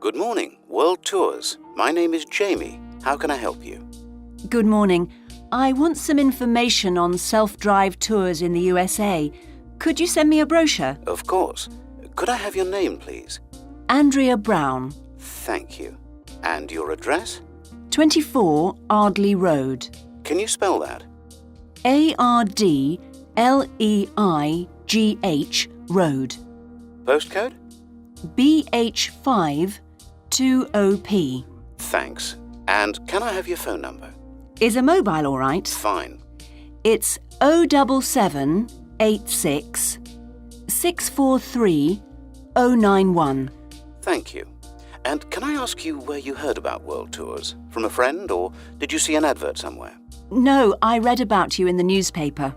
Good morning, World Tours. My name is Jamie. How can I help you? Good morning. I want some information on self-drive tours in the USA. Could you send me a brochure? Of course. Could I have your name, please? Andrea Brown, Thank you. And your address? 24 Ardley Road. Can you spell that? ARDLEIGH Road. Postcode? BH5 2OP. Thanks. And can I have your phone number? Is a mobile all right? Fine. It's 07786 643 091. Thank you. And can I ask you where you heard about World Tours? From a friend, or did you see an advert somewhere? No, I read about you in the newspaper.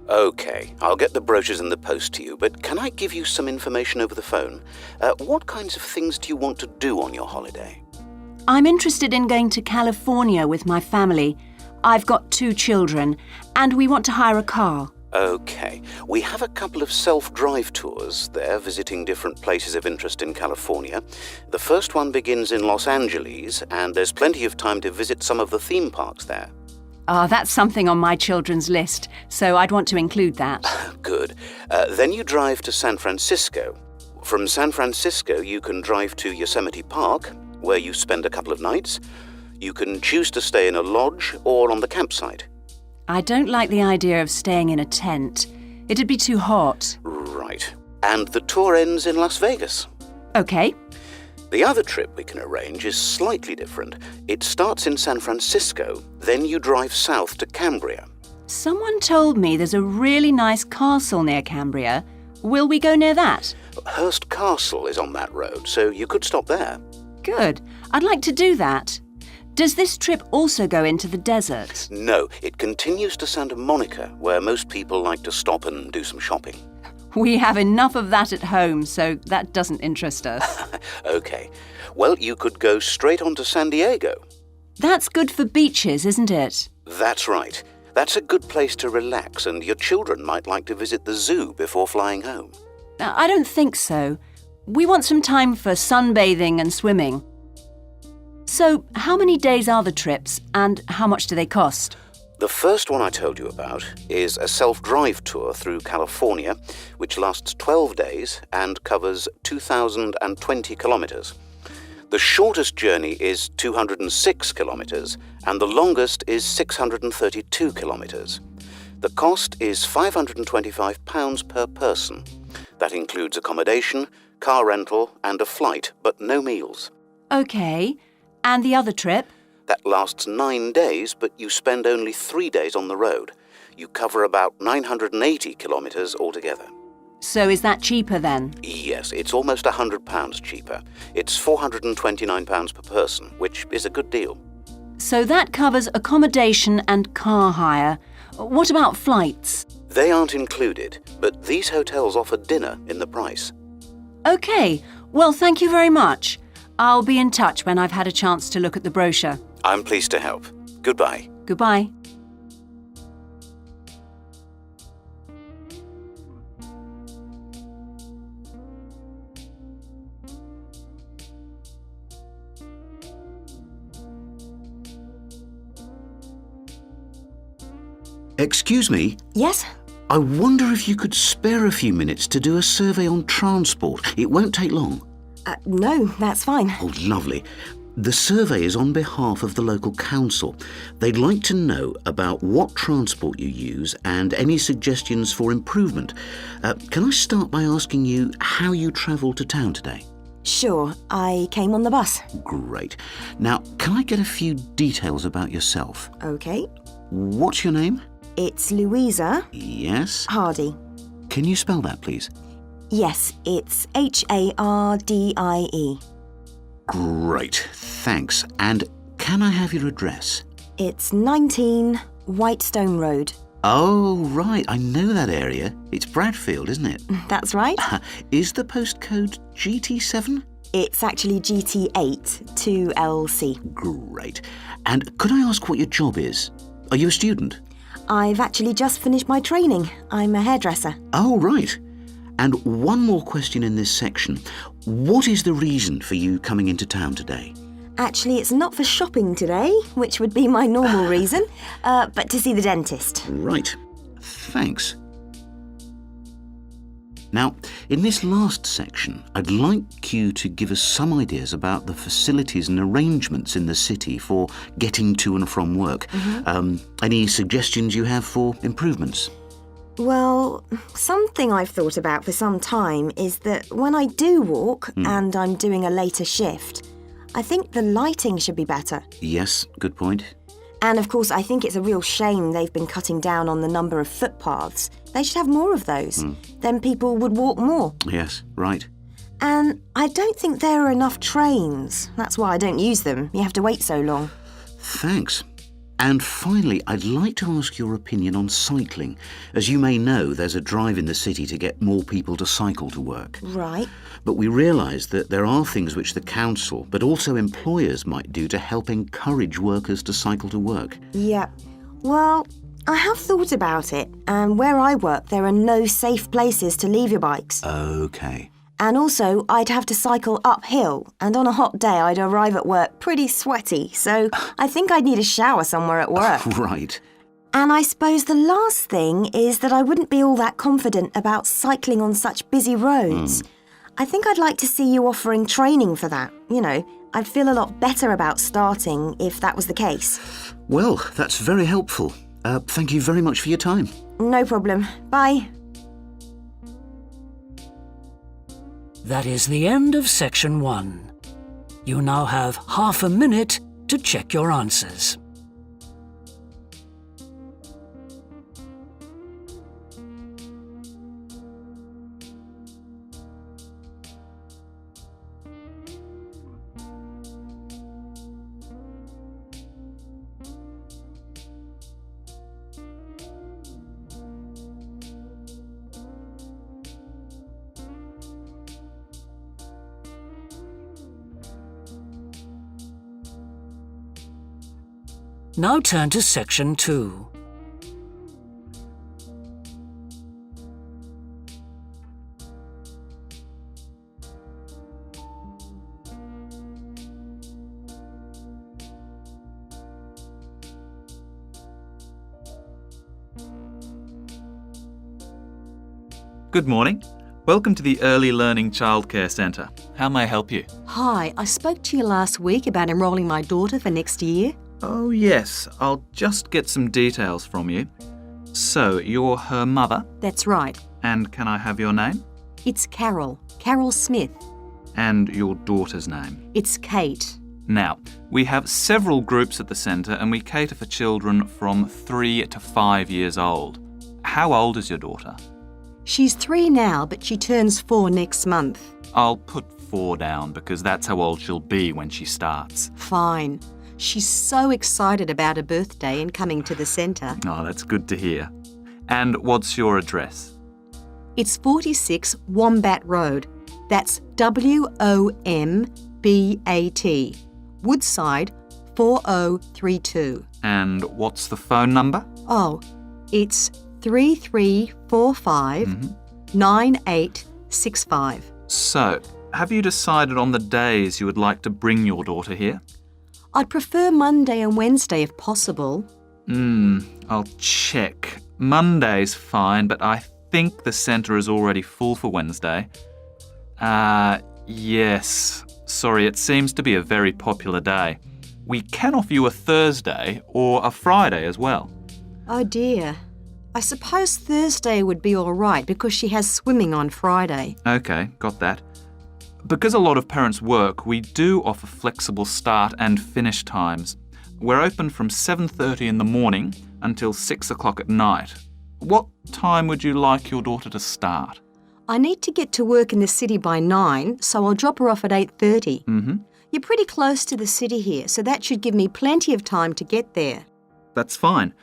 OK, I'll get the brochures in the post to you, but can I give you some information over the phone? What kinds of things do you want to do on your holiday? I'm interested in going to California with my family. I've got 2 children, and we want to hire a car. OK, we have a couple of self-drive tours there visiting different places of interest in California. The first one begins in Los Angeles, and there's plenty of time to visit some of the theme parks there. That's something on my children's list, so I'd want to include that. Good. Then you drive to San Francisco. From San Francisco, you can drive to Yosemite Park, where you spend a couple of nights. You can choose to stay in a lodge or on the campsite. I don't like the idea of staying in a tent. It'd be too hot. Right. And the tour ends in Las Vegas. OK. The other trip we can arrange is slightly different. It starts in San Francisco, then you drive south to Cambria. Someone told me there's a really nice castle near Cambria. Will we go near that? Hearst Castle is on that road, so you could stop there. Good. I'd like to do that. Does this trip also go into the desert? No, it continues to Santa Monica, where most people like to stop and do some shopping. We have enough of that at home, so that doesn't interest us. OK. Well, you could go straight on to San Diego. That's good for beaches, isn't it? That's right. That's a good place to relax, and your children might like to visit the zoo before flying home. I don't think so. We want some time for sunbathing and swimming. So, how many days are the trips, and how much do they cost? The first one I told you about is a self-drive tour through California, which lasts 12 days and covers 2,020 kilometres. The shortest journey is 206 kilometres, and the longest is 632 kilometres. The cost is £525 per person. That includes accommodation, car rental, and a flight, but no meals. OK. And the other trip? That lasts 9 days, but you spend only 3 days on the road. You cover about 980 kilometres altogether. So is that cheaper then? Yes, it's almost £100 cheaper. It's £429 per person, which is a good deal. So that covers accommodation and car hire. What about flights? They aren't included, but these hotels offer dinner in the price. OK. Well, thank you very much. I'll be in touch when I've had a chance to look at the brochure. I'm pleased to help. Goodbye. Goodbye. Excuse me? Yes? I wonder if you could spare a few minutes to do a survey on transport. It won't take long. No, that's fine. Oh, lovely. The survey is on behalf of the local council. They'd like to know about what transport you use and any suggestions for improvement. Can I start by asking you how you travelled to town today? Sure, I came on the bus. Great. Now, can I get a few details about yourself? OK. What's your name? It's Louisa Yes. Hardy. Can you spell that, please? Yes, it's Hardie. Great, thanks. And can I have your address? It's 19 Whitestone Road. Oh, right, I know that area. It's Bradfield, isn't it? That's right. Is the postcode GT7? It's actually GT8 2LC. Great. And could I ask what your job is? Are you a student? I've actually just finished my training. I'm a hairdresser. Oh, right. And one more question in this section. what is the reason for you coming into town today? Actually, it's not for shopping today, which would be my normal reason, but to see the dentist. Right. Thanks. Now, in this last section, I'd like you to give us some ideas about the facilities and arrangements in the city for getting to and from work. Any suggestions you have for improvements? Well, something I've thought about for some time is that when I do walk and I'm doing a later shift, I think the lighting should be better. Yes, good point. And of course, I think it's a real shame they've been cutting down on the number of footpaths. They should have more of those. Then people would walk more. Yes, right. And I don't think there are enough trains. That's why I don't use them. You have to wait so long. Thanks. And finally, I'd like to ask your opinion on cycling. As you may know, there's a drive in the city to get more people to cycle to work. Right. But we realise that there are things which the council, but also employers, might do to help encourage workers to cycle to work. Yeah. Well, I have thought about it, and where I work, there are no safe places to leave your bikes. OK. And also, I'd have to cycle uphill, and on a hot day, I'd arrive at work pretty sweaty, so I think I'd need a shower somewhere at work. Right. And I suppose the last thing is that I wouldn't be all that confident about cycling on such busy roads. I think I'd like to see you offering training for that. You know, I'd feel a lot better about starting if that was the case. Well, that's very helpful. Thank you very much for your time. No problem. Bye. That is the end of section 1. You now have half a minute to check your answers. Now turn to section 2. Good morning. Welcome to the Early Learning Childcare Centre. How may I help you? Hi, I spoke to you last week about enrolling my daughter for next year. Oh yes, I'll just get some details from you. So, you're her mother, That's right. and can I have your name? It's Carol Smith. And your daughter's name. It's Kate. Now, we have several groups at the centre and we cater for children from 3 to 5 years old. How old is your daughter? She's 3 now, but she turns 4 next month. I'll put 4 down because that's how old she'll be when she starts. Fine. She's so excited about her birthday and coming to the centre. Oh, that's good to hear. And what's your address? It's 46 Wombat Road. That's WOMBAT. Woodside 4032. And what's the phone number? Oh, it's 3345 9865. So, have you decided on the days you would like to bring your daughter here? I'd prefer Monday and Wednesday if possible. I'll check. Monday's fine, but I think the centre is already full for Wednesday. Yes. Sorry, it seems to be a very popular day. We can offer you a Thursday or a Friday as well. Oh dear. I suppose Thursday would be all right because she has swimming on Friday. Okay, got that. Because a lot of parents work, we do offer flexible start and finish times. We're open from 7:30 in the morning until 6 o'clock at night. What time would you like your daughter to start? I need to get to work in the city by 9, so I'll drop her off at 8:30. You're pretty close to the city here, so that should give me plenty of time to get there. That's fine.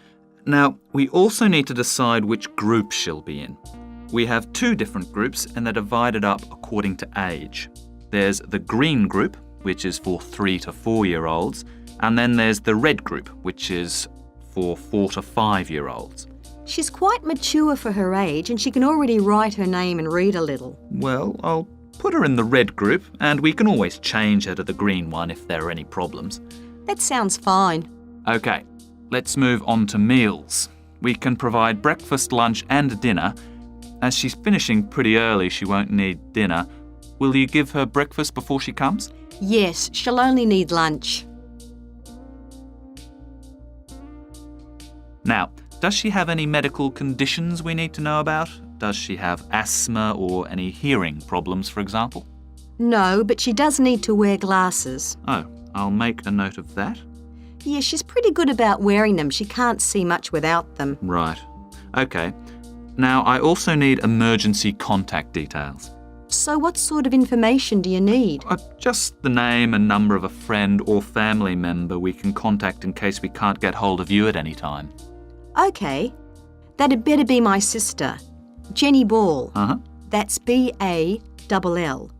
Now, we also need to decide which group she'll be in. We have 2 different groups and they're divided up according to age. There's the green group, which is for 3 to 4-year-olds, and then there's the red group, which is for 4 to 5-year-olds. She's quite mature for her age and she can already write her name and read a little. Well, I'll put her in the red group and we can always change her to the green one if there are any problems. That sounds fine. OK, let's move on to meals. We can provide breakfast, lunch and dinner. As she's finishing pretty early, she won't need dinner. Will you give her breakfast before she comes? Yes, she'll only need lunch. Now, does she have any medical conditions we need to know about? Does she have asthma or any hearing problems, for example? No, but she does need to wear glasses. Oh, I'll make a note of that. Yeah, she's pretty good about wearing them. She can't see much without them. Right. OK. Now, I also need emergency contact details. So what sort of information do you need? Just the name and number of a friend or family member we can contact in case we can't get hold of you at any time. OK. That'd better be my sister, Jenny Ball. Uh-huh. That's B-A-L-L.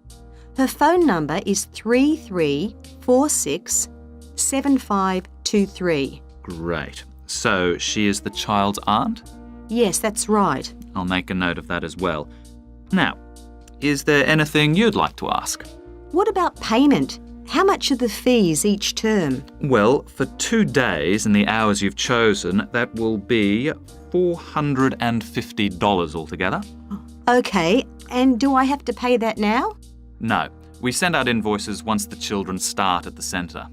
Her phone number is 33467523. Great. So she is the child's aunt? Yes, that's right. I'll make a note of that as well. Now, is there anything you'd like to ask? What about payment? How much are the fees each term? Well, for 2 days and the hours you've chosen, that will be $450 altogether. OK, and do I have to pay that now? No, we send out invoices once the children start at the centre.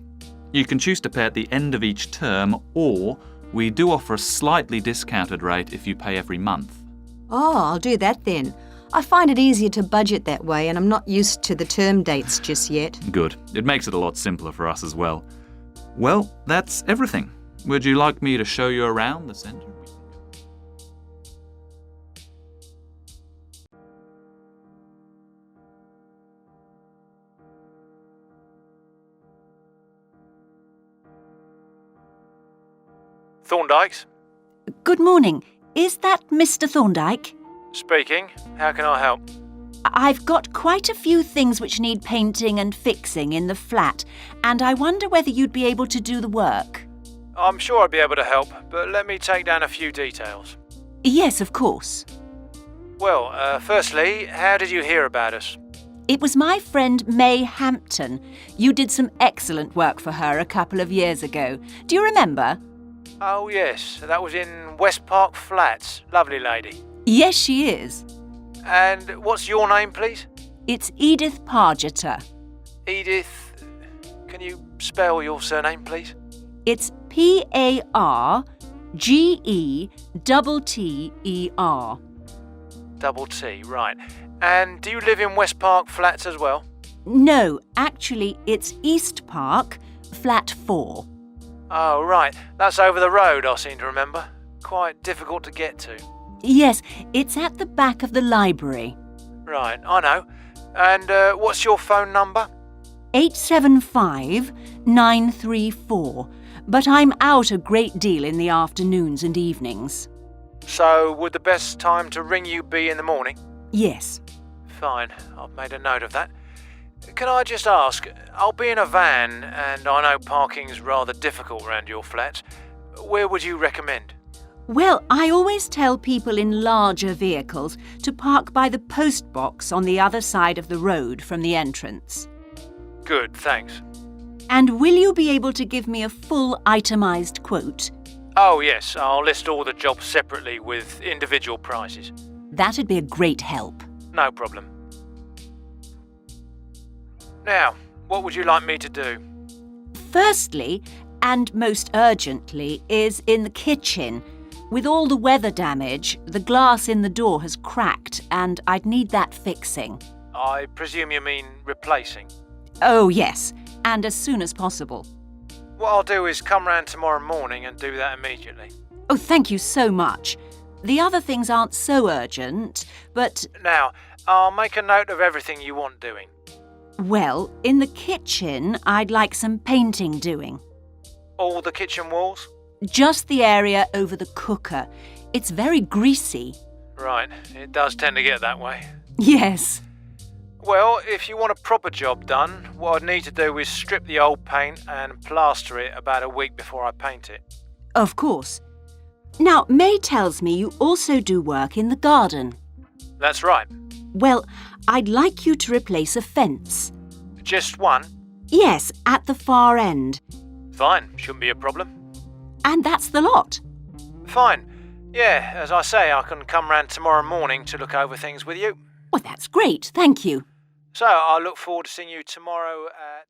You can choose to pay at the end of each term, or we do offer a slightly discounted rate if you pay every month. Oh, I'll do that then. I find it easier to budget that way and I'm not used to the term dates just yet. Good. It makes it a lot simpler for us as well. Well, that's everything. Would you like me to show you around the centre? Thorndyke's? Good morning. Is that Mr. Thorndyke? Speaking. How can I help? I've got quite a few things which need painting and fixing in the flat, and I wonder whether you'd be able to do the work. I'm sure I'd be able to help, but let me take down a few details. Yes, of course. Well, firstly, how did you hear about us? It was my friend May Hampton. You did some excellent work for her a couple of years ago. Do you remember? Oh, yes. That was in West Park Flats. Lovely lady. Yes, she is. And what's your name, please? It's Edith Pargeter. Edith. Can you spell your surname, please? It's P-A-R-G-E-T-T-E-R. Double T, right. And do you live in West Park Flats as well? No, actually, it's East Park, flat 4. Oh, right. That's over the road, I seem to remember. Quite difficult to get to. Yes, it's at the back of the library. Right, I know. And what's your phone number? 875-934. But I'm out a great deal in the afternoons and evenings. So, would the best time to ring you be in the morning? Yes. Fine, I've made a note of that. Can I just ask, I'll be in a van and I know parking's rather difficult around your flat. Where would you recommend? Well, I always tell people in larger vehicles to park by the post box on the other side of the road from the entrance. Good, thanks. And will you be able to give me a full itemised quote? Oh yes, I'll list all the jobs separately with individual prices. That'd be a great help. No problem. Now, what would you like me to do? Firstly, and most urgently, is in the kitchen. With all the weather damage, the glass in the door has cracked and I'd need that fixing. I presume you mean replacing. Oh, yes, and as soon as possible. What I'll do is come round tomorrow morning and do that immediately. Oh, thank you so much. The other things aren't so urgent, but... Now, I'll make a note of everything you want doing. Well, in the kitchen, I'd like some painting doing. All the kitchen walls? Just the area over the cooker. It's very greasy. Right, it does tend to get that way. Yes. Well, if you want a proper job done, what I'd need to do is strip the old paint and plaster it about a week before I paint it. Of course. Now, May tells me you also do work in the garden. That's right. Well, I'd like you to replace a fence. Just one? Yes, at the far end. Fine, shouldn't be a problem. And that's the lot. Fine. Yeah, as I say, I can come round tomorrow morning to look over things with you. Well, that's great, thank you. So, I look forward to seeing you tomorrow at...